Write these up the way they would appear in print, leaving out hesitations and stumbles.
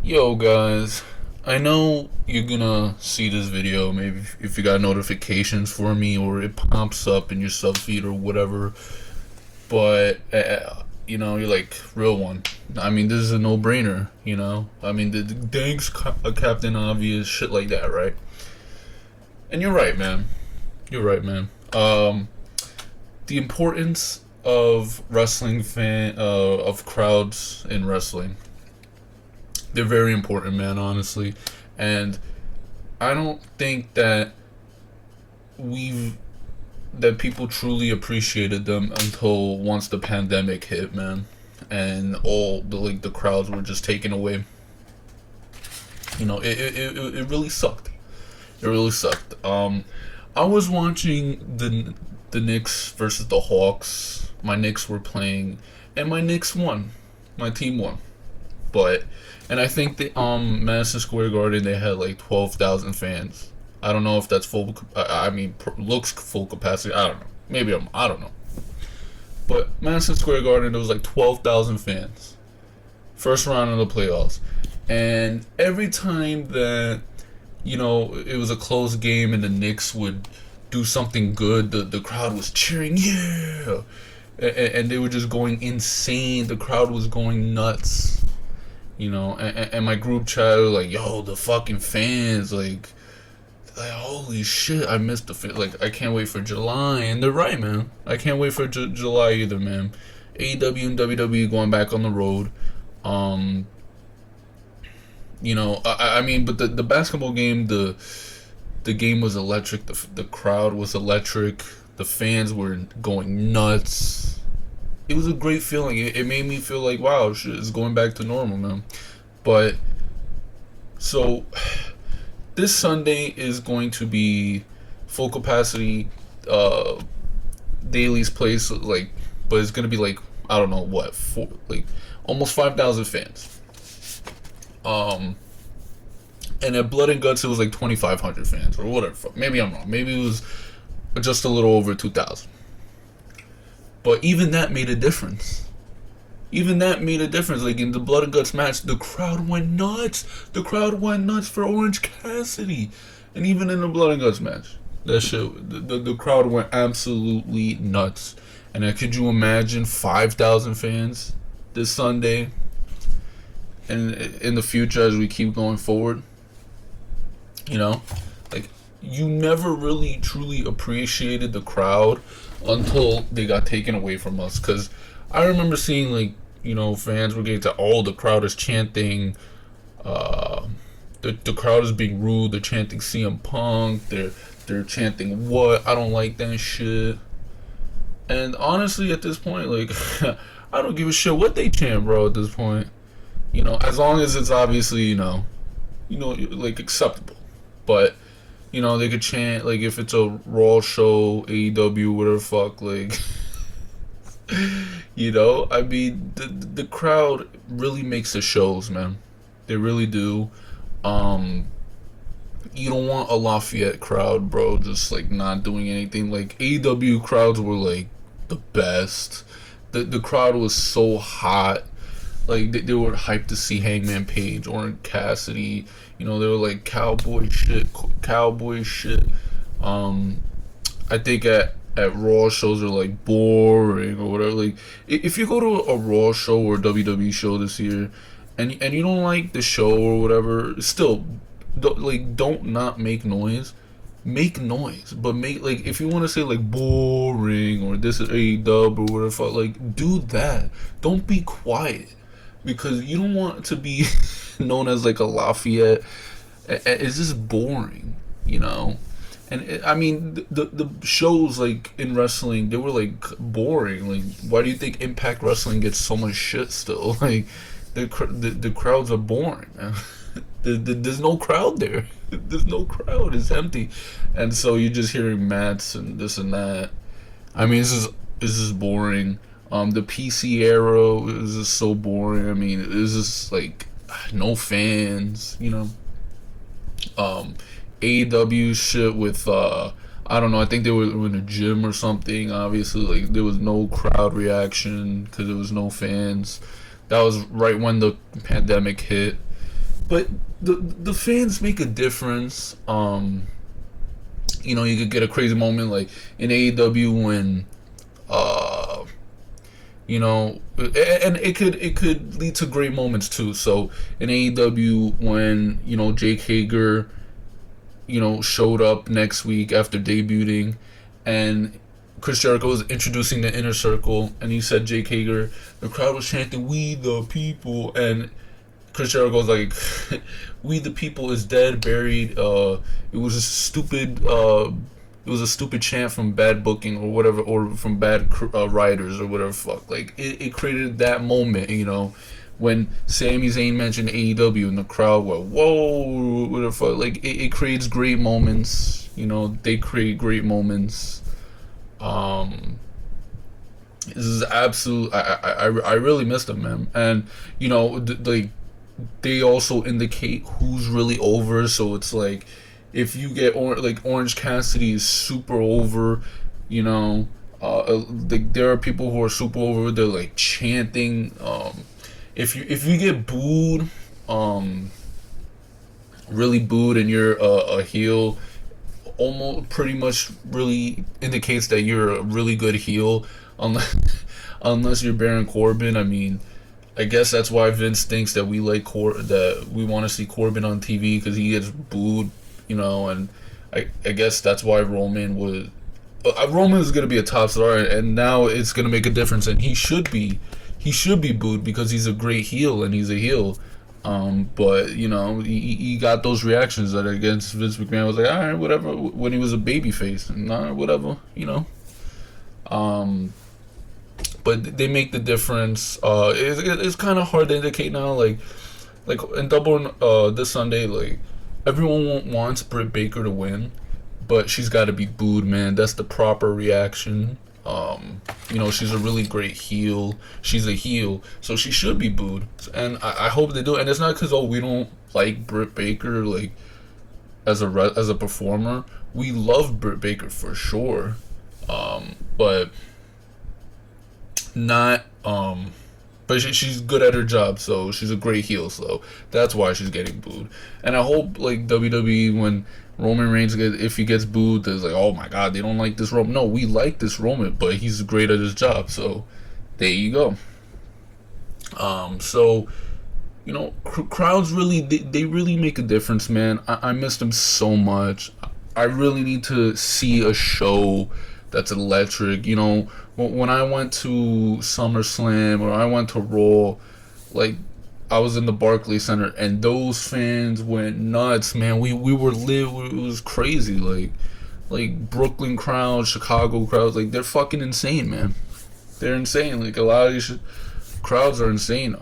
Yo guys, I know you're gonna see this video maybe if you got notifications for me or it pops up in your sub feed or whatever, but you're like, real one. I mean, this is a no-brainer, you know? I mean, the thanks Captain Obvious, shit like that, right? And you're right, man. You're right, man. The importance of of crowds in wrestling. They're very important, man, honestly. And I don't think we've that people truly appreciated them until once the pandemic hit, man, and all the crowds were just taken away. It really sucked. It really sucked. I was watching the Knicks versus the Hawks. My Knicks were playing, and my Knicks won. My team won. But and I think the Madison Square Garden, they had like 12,000 fans. I don't know if that's full. I mean, looks full capacity. I don't know. Maybe I don't know. But Madison Square Garden, there was like 12,000 fans. First round of the playoffs, and every time that it was a close game and the Knicks would do something good, the crowd was cheering, yeah, and they were just going insane. The crowd was going nuts. And my group chat was like, yo, the fucking fans, like holy shit, I missed like, I can't wait for July. And they're right, man. I can't wait for July either, man. AEW and WWE going back on the road. I mean, but the basketball game, the game was electric. The crowd was electric. The fans were going nuts. It was a great feeling. It made me feel like, wow, shit is going back to normal, man. But so this Sunday is going to be full capacity, Daly's place, like, but it's gonna be like, I don't know what, like almost 5,000 fans. And at Blood and Guts it was like 2,500 fans or whatever. Maybe I'm wrong. Maybe it was just a little over 2,000. But even that made a difference. Even that made a difference. Like in the Blood and Guts match, the crowd went nuts. The crowd went nuts for Orange Cassidy. And even in the Blood and Guts match, that shit, the crowd went absolutely nuts. And could you imagine 5,000 fans this Sunday and in the future as we keep going forward? Like, you never really truly appreciated the crowd until they got taken away from us. Because I remember seeing, like, fans were getting to, oh, the crowd is chanting, the crowd is being rude, they're chanting CM Punk, they're chanting what, I don't like that shit. And honestly, at this point, like, I don't give a shit what they chant, bro, at this point. As long as it's obviously, like, acceptable. But they could chant, like, if it's a Raw show, AEW, whatever the fuck, like, I mean, the crowd really makes the shows, man. They really do. You don't want a Lafayette crowd, bro, just, like, not doing anything. Like, AEW crowds were, like, the best. The crowd was so hot. Like, they were hyped to see Hangman Page, Orange Cassidy. They were like cowboy shit. I think at Raw shows are like boring or whatever. Like, if you go to a Raw show or WWE show this year, and you don't like the show or whatever, still, don't not make noise. Make noise, but like, if you want to say like boring or this is AEW or whatever, like, do that. Don't be quiet. Because you don't want to be known as like a Lafayette. It's just boring, And I mean, the shows like in wrestling, they were like boring. Like, why do you think Impact Wrestling gets so much shit still? Like, the crowds are boring, man. There's no crowd there. There's no crowd. It's empty, and so you're just hearing mats and this and that. I mean, this is boring. The PC era is just so boring. I mean, it's just like no fans, AEW shit with I don't know. I think they were in a gym or something. Obviously, like, there was no crowd reaction because there was no fans. That was right when the pandemic hit, but the fans make a difference. You could get a crazy moment like in AEW when, and it could lead to great moments too. So in AEW when Jake Hager, showed up next week after debuting, and Chris Jericho was introducing the Inner Circle, and he said Jake Hager, the crowd was chanting "We the People," and Chris Jericho was like, "We the People is dead, buried." It was a stupid. It was a stupid chant from bad booking or whatever, or from bad writers or whatever. Fuck, like it created that moment, when Sami Zayn mentioned AEW and the crowd went, "Whoa!" Whatever. Fuck. Like it creates great moments. They create great moments. This is absolute. I really missed them, man. And like they also indicate who's really over. So it's like if you get Orange Cassidy is super over, there are people who are super over. They're like chanting. If you get booed, really booed, and you're a heel, almost pretty much really indicates that you're a really good heel, unless you're Baron Corbin. I mean, I guess that's why Vince thinks that we like that we want to see Corbin on TV because he gets booed, and I guess that's why Roman was. Roman is gonna be a top star, and now it's gonna make a difference, and he should be booed because he's a great heel and he's a heel. But he got those reactions that against Vince McMahon was like, all right, whatever, when he was a babyface, and whatever, but they make the difference. It's kind of hard to indicate now, like in Double this Sunday, like everyone wants Britt Baker to win, but she's got to be booed, man. That's the proper reaction. She's a really great heel. She's a heel, so she should be booed. And I hope they do. And it's not because we don't like Britt Baker like as a performer. We love Britt Baker for sure, but not. But she's good at her job, so she's a great heel. So that's why she's getting booed. And I hope like WWE when Roman Reigns if he gets booed, there's like, oh my god, they don't like this Roman. No, we like this Roman, but he's great at his job. So there you go. So crowds really they really make a difference, man. I miss them so much. I really need to see a show that's electric. When I went to SummerSlam or I went to Raw, like I was in the Barclays Center and those fans went nuts, man. We were lit. It was crazy. Like Brooklyn crowds, Chicago crowds, like they're fucking insane, man. They're insane. Like a lot of these crowds are insane.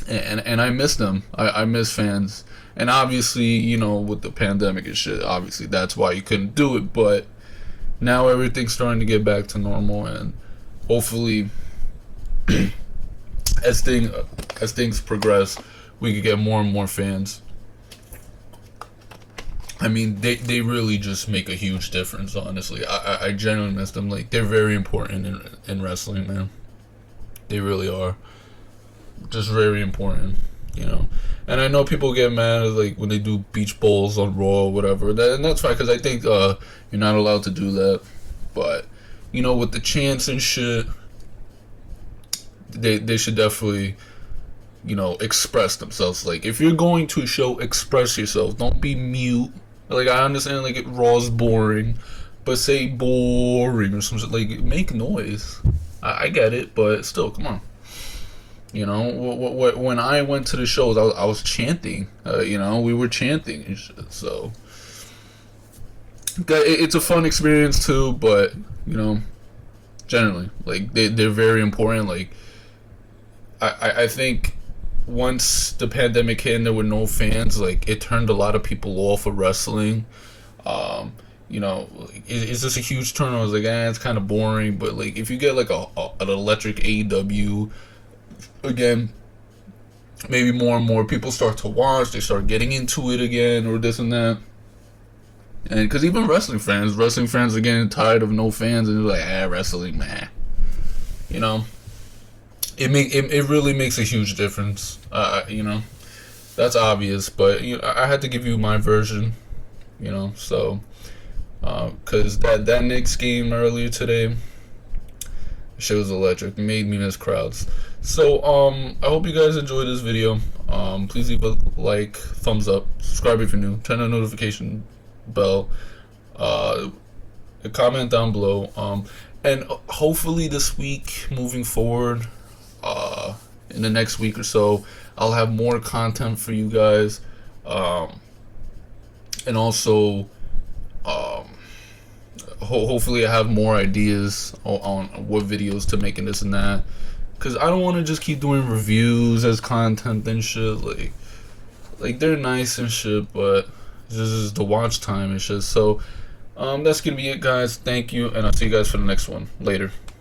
And I miss them. I miss fans. And obviously, with the pandemic and shit, obviously that's why you couldn't do it. But now everything's starting to get back to normal, and hopefully, as things progress, we could get more and more fans. I mean, they really just make a huge difference. Honestly, I genuinely miss them. Like they're very important in wrestling, man. They really are. Just very important, And I know people get mad like when they do beach bowls on Raw or whatever. And that's fine because I think you're not allowed to do that. But with the chants and shit, they should definitely express themselves. Like if you're going to a show, express yourself. Don't be mute. Like I understand like Raw's boring, but say boring or something. Like make noise. I get it, but still, come on. When I went to the shows, I was chanting. We were chanting and shit. So it's a fun experience too. But generally, like they're very important. Like I think once the pandemic hit and there were no fans, like it turned a lot of people off of wrestling. Is this a huge turn? I was like, it's kind of boring. But like if you get like an electric AEW. Again, maybe more and more people start to watch. They start getting into it again, or this and that. And because even wrestling fans are getting tired of no fans, and they're like, wrestling, man. It really makes a huge difference. That's obvious, but I had to give you my version. So because that Knicks game earlier today, shit was electric. It made me miss crowds. So I hope you guys enjoyed this video. Please leave a like, thumbs up, subscribe if you're new, turn on the notification bell, comment down below. And hopefully this week, moving forward, in the next week or so, I'll have more content for you guys, and also hopefully I have more ideas on what videos to make and this and that, because I don't want to just keep doing reviews as content and shit. Like they're nice and shit, but this is the watch time and shit. So that's gonna be it, guys. Thank you, and I'll see you guys for the next one later.